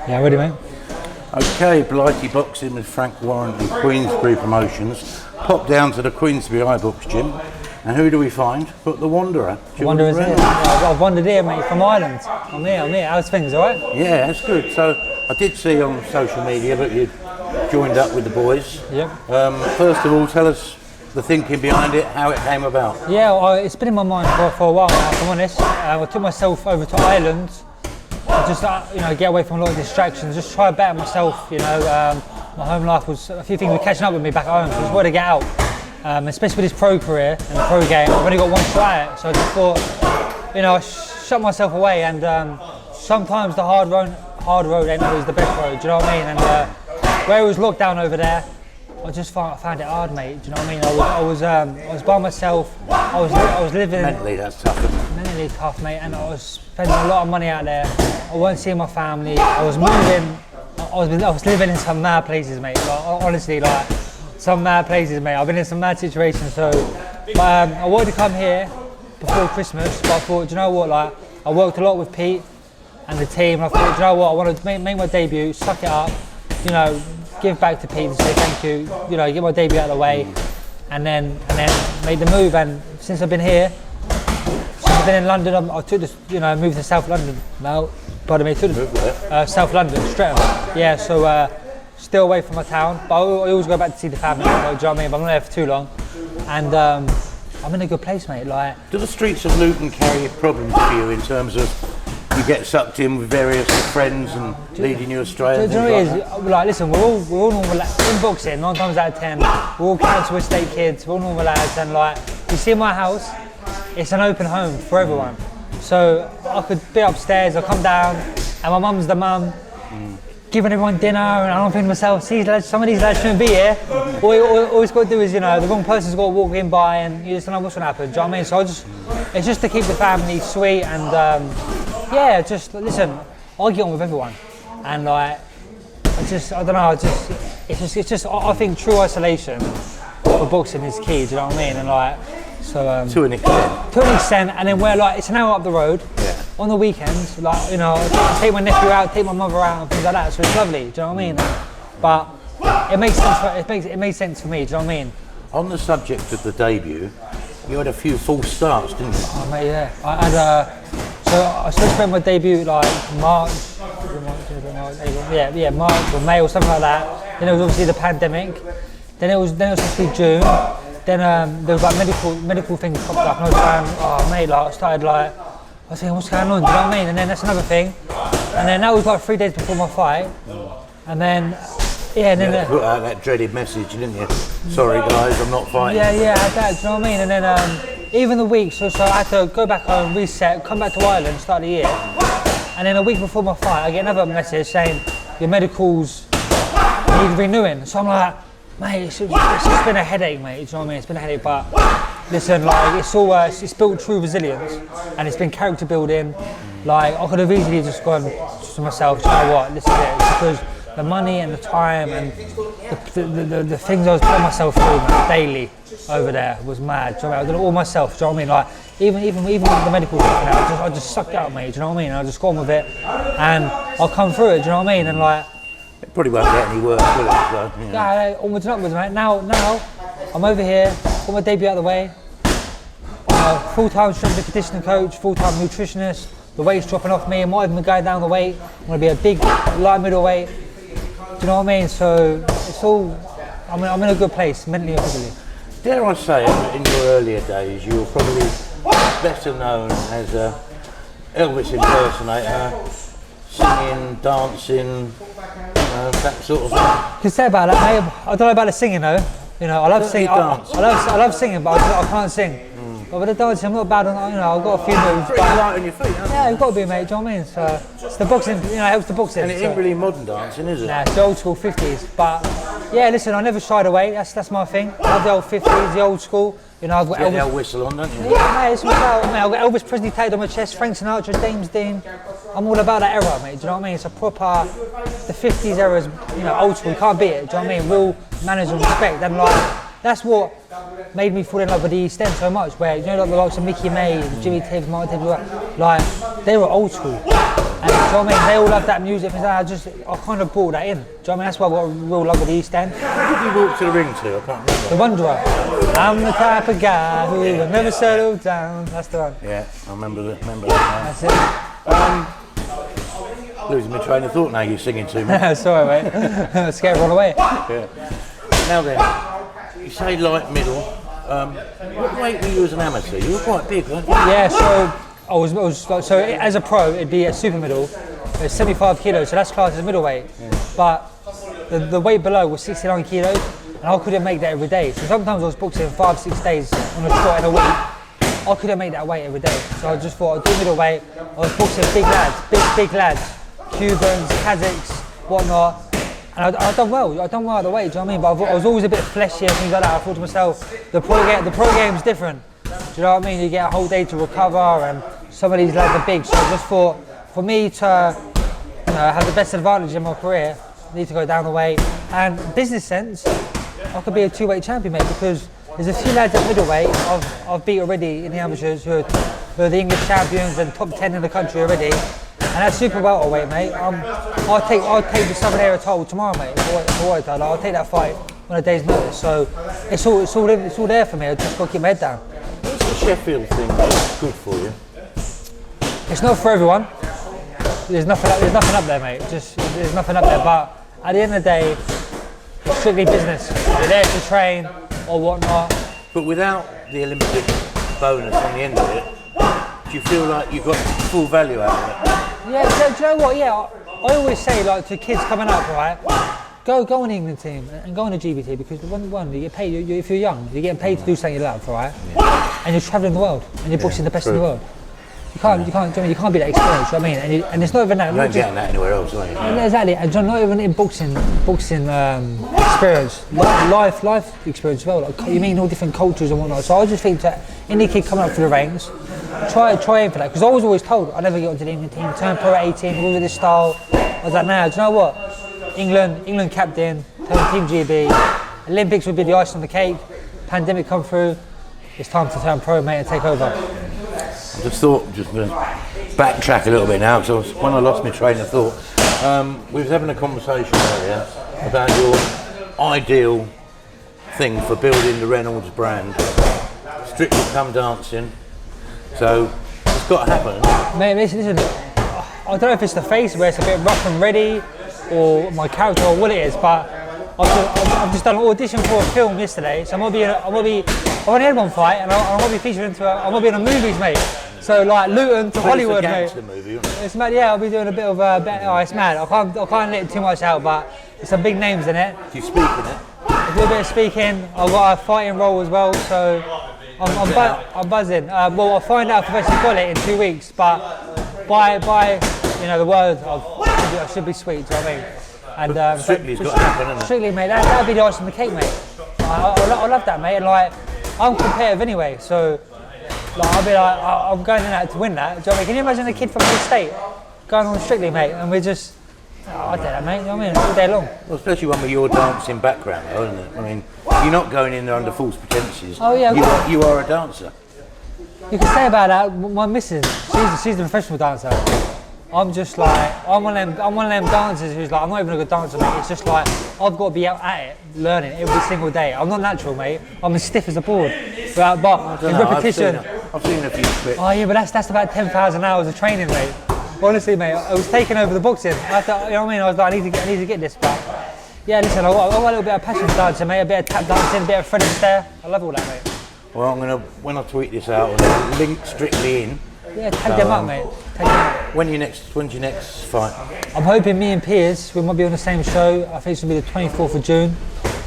Yeah, ready, mate? Okay, Blighty Boxing with Frank Warren and Queensbury Promotions. Pop down to the Queensbury iBooks gym, and who do we find? But the Wanderer. The Wanderer's here. I've wandered here, mate, from Ireland. I'm here. How's things, all right? Yeah, that's good. So I did see on social media that you joined up with the boys. Yep. First of all, tell us the thinking behind it, how it came about. Yeah, it's been in my mind for a while now, if I'm honest. I took myself over to Ireland to just get away from a lot of distractions, just try to better myself. My home life was, a few things were catching up with me back at home, so I just wanted to get out. Especially with this pro career and the pro game, I've only got one shot at it, so I just thought, I shut myself away, and sometimes the hard road ain't always the best road, do you know what I mean? And where it was locked down over there, I just found it hard, mate, do you know what I mean? I was by myself, I was living... Mentally, that's tough, isn't it? Mentally tough, mate, and I was spending a lot of money out there. I wasn't seeing my family, I was moving, I was living in some mad places, mate, honestly, some mad places, mate. I've been in some mad situations, so I wanted to come here before Christmas, but I thought, do you know what, I worked a lot with Pete and the team, and I thought, do you know what, I want to make my debut, suck it up, give back to Pete and say thank you, get my debut out of the way, and then made the move. And since I've been here, since I've been in London, I took this, moved to South London now, pardon me, South London, straight away. Yeah, so still away from my town, but I always go back to see the family, do you know what I mean? But I'm not there for too long, and I'm in a good place, mate. Do the streets of Luton carry problems for you in terms of you get sucked in with various friends and leading you astray? Do you know what it is? Listen, we're all normal lads. In boxing, 9 times out of 10, we're all council estate kids, we're all normal lads, and you see my house, it's an open home for everyone. So I could be upstairs, I come down, and my mum's the mum, giving everyone dinner, and I don't think to myself, see, some of these lads shouldn't be here. All it's got to do is, the wrong person's got to walk in by, and you just don't know what's going to happen, do you know what I mean? So it's just to keep the family sweet, and just listen, I get on with everyone, and I think true isolation for boxing is key, do you know what I mean? And to an extent. And then where it's an hour up the road. Yeah. On the weekends, I take my nephew out, take my mother out, and things like that. So it's lovely, do you know what I mean? But it makes sense. It makes sense for me, do you know what I mean? On the subject of the debut, you had a few false starts, didn't you? Oh, mate, yeah. I had so I supposed to make my debut March, March or May or something like that. Then it was obviously the pandemic. Then it was supposed to be June. Then there was medical things popped up, and I was going, oh mate, I started I was thinking, what's going on? Do you know what I mean? And then that's another thing. And then that was 3 days before my fight. And then, put out that dreaded message, didn't you? Sorry guys, I'm not fighting. Yeah, I had that, do you know what I mean? And then even the week, so I had to go back home, reset, come back to Ireland, start the year. And then a week before my fight, I get another message saying, your medicals need renewing. So I'm like, mate, it's just been a headache, mate, do you know what I mean? It's been a headache, but listen, it's built true resilience, and it's been character building. I could have easily just gone to myself, do you know what, this is it. It's because the money and the time and the things I was putting myself through, man, daily over there was mad. Do you know what I mean? I did it all myself, do you know what I mean? Even with the medical stuff now, I just sucked it up, mate, do you know what I mean? I just got on with it, and I'll come through it, do you know what I mean? And it probably won't get any worse, will it? So, yeah, onwards and upwards, mate. Now, I'm over here, got my debut out of the way. Full-time strength and conditioning coach, full-time nutritionist. The weight's dropping off me. I'm not even going down the weight. I'm going to be a big light middleweight. Do you know what I mean? So it's all. I'm in a good place, mentally and physically. Dare I say, in your earlier days, you were probably better known as a Elvis impersonator, singing, dancing, that sort of thing. You can say about that, mate. I don't know about the singing though. I love singing. I love singing, but I can't sing. But with the dancing, I'm not bad on. I've got a few moves. Pretty light on your feet, haven't you? Yeah, you've got to be, mate. Do you know what I mean? So it's the boxing. It helps the boxing. And it ain't really modern dancing, is it? Nah, it's the old school 50s. But yeah, listen, I never shied away. That's my thing. I love the old 50s, the old school. I've got Elvis. The old whistle on, don't you? Yeah, mate, it's my style. Mate, I've got Elvis Presley tattooed on my chest, Frank Sinatra, James Dean. I'm all about that era, mate. Do you know what I mean? It's a proper, the 50s era is, old school. You can't beat it. Do you know what I mean? Real manners and respect. And that's what made me fall in love with the East End so much. Where the likes of Mickey May, Jimmy Tibbs, Martin Tibbs, they were old school. And know what I mean? They all love that music. I kind of brought that in. Do you know what I mean? That's why I've got a real love of the East End. Who did you walk to the ring to? I can't remember. The Wanderer. I'm the type of guy who will never settle down. That's the one. Yeah, I remember that. That's it. Losing my train of thought now. You're singing to me. Sorry, mate. I'm scared to run away. Yeah. Now then, you say light middle. What weight were you as an amateur? You were quite big, weren't you? Yeah, so I was so as a pro, it'd be a super middle. It's 75 kilos, so that's classed as middleweight. Yeah. But the weight below was 69 kilos, and I couldn't make that every day. So sometimes I was boxing 5-6 days on a trot in a week. I couldn't make that weight every day. So I just thought I'd do middleweight. I was boxing big lads, Cubans, Kazakhs, whatnot. And I've done well. I've done well at the weight. Do you know what I mean? But I was always a bit fleshy and things like that. I thought to myself, the pro game's different. Do you know what I mean? You get a whole day to recover, and some of these lads are big. So I just thought, for me to have the best advantage in my career, I need to go down the weight. And business sense, I could be a 2-weight champion, mate, because there's a few lads at middleweight I've beat already in the amateurs who are the English champions and top 10 in the country already. And that's super welterweight, mate. I'll take the Southern Area title tomorrow, mate. I'll take that fight on a day's notice. So it's all there for me. I just got to keep my head down. What's the Sheffield thing that's good for you? It's not for everyone. There's nothing up there, mate. There's nothing up there. But at the end of the day, it's strictly business. You're there to train or whatnot. But without the Olympic bonus on the end of it, do you feel like you've got full value out of it? Yeah, do you know what? Yeah, I always say, like, to kids coming up, right? Go on the England team and go on the GB because one, you get paid. If you're young, you're getting paid to do something you love, right? Yeah. And you're travelling the world and you're boxing the best in the world. You can't be that experienced. You know what I mean? And it's not even that. You ain't getting that anywhere else, are you? Exactly, and not even in boxing experience, life experience as well. Like, you meet all different cultures and whatnot. So I just think that any kid coming up through the ranks, try aim for that. Because I was always told I never get onto the England team. Turn pro at 18, move with this style. I was like, nah. Do you know what? England captain, turn Team GB. Olympics would be the icing on the cake. Pandemic come through. It's time to turn pro, mate, and take over. I just thought, just going to backtrack a little bit now, because when I lost my train of thought, we was having a conversation earlier about your ideal thing for building the Reynolds brand. Strictly come dancing, so it's got to happen. Mate, listen, I don't know if it's the face where it's a bit rough and ready, or my character, or what it is, but I've just done an audition for a film yesterday, so I've only had one fight, and I'm gonna be featured I'm gonna be in the movies, mate. So like Luton to Hollywood, mate. Movie, it's mad, yeah. I'll be doing a bit of it's mad. I can't let too much out, but there's some big names in it. Do you speak in it? I do a bit of speaking. I've got a fighting role as well, so I'm buzzing. Well, I'll find out if I've actually got it in 2 weeks, but by the word, I should be sweet. Do you know what I mean? And Strictly's got to happen, isn't it? Strictly, mate. That'd be the icing on the cake, mate. I love that, mate. And like, I'm competitive anyway, so like I'll be like, I'm going in that to win that. Do you know what I mean? Can you imagine a kid from the state going on Strictly, mate, and we're just, I do that, mate. You know what I mean? All day long. Well, especially one with your dancing background, though, isn't it? I mean, you're not going in there under false pretences. Oh yeah. You are a dancer. You can say about that. My missus, she's the professional dancer. I'm just like, I'm one of them dancers who's like, I'm not even a good dancer, mate. It's just like, I've got to be out at it, learning every single day. I'm not natural, mate. I'm as stiff as a board. But in repetition. I've seen a few clips. Oh yeah, but that's about 10,000 hours of training, mate. Honestly, mate, I was taking over the boxing. I thought, you know what I mean? I was like, I need to get this. But yeah, listen, I've got a little bit of passion for dancing, mate. A bit of tap dancing, a bit of Fred Astaire. I love all that, mate. Well, when I tweet this out, I'll link Strictly in. Yeah, tag them up, mate. Tag them up. When's your next fight? I'm hoping me and Piers, we might be on the same show. I think it's going to be the 24th of June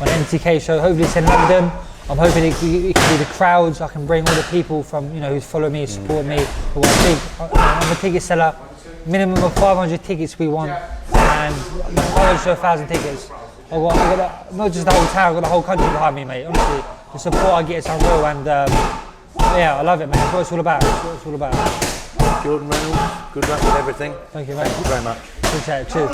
on NTK show. Hopefully it's in London. I'm hoping it can be the crowds. I can bring all the people from, who follow me, support me. I'm a ticket seller. Minimum of 500 tickets we want, and I'll show 1,000 tickets. I've got not just the whole town, I've got the whole country behind me, mate. Honestly, the support I get is unreal, and yeah, I love it, mate. That's what it's all about. Jordan Reynolds, good luck with everything. Thank you, mate. Thank you very much. Appreciate it. Cheers.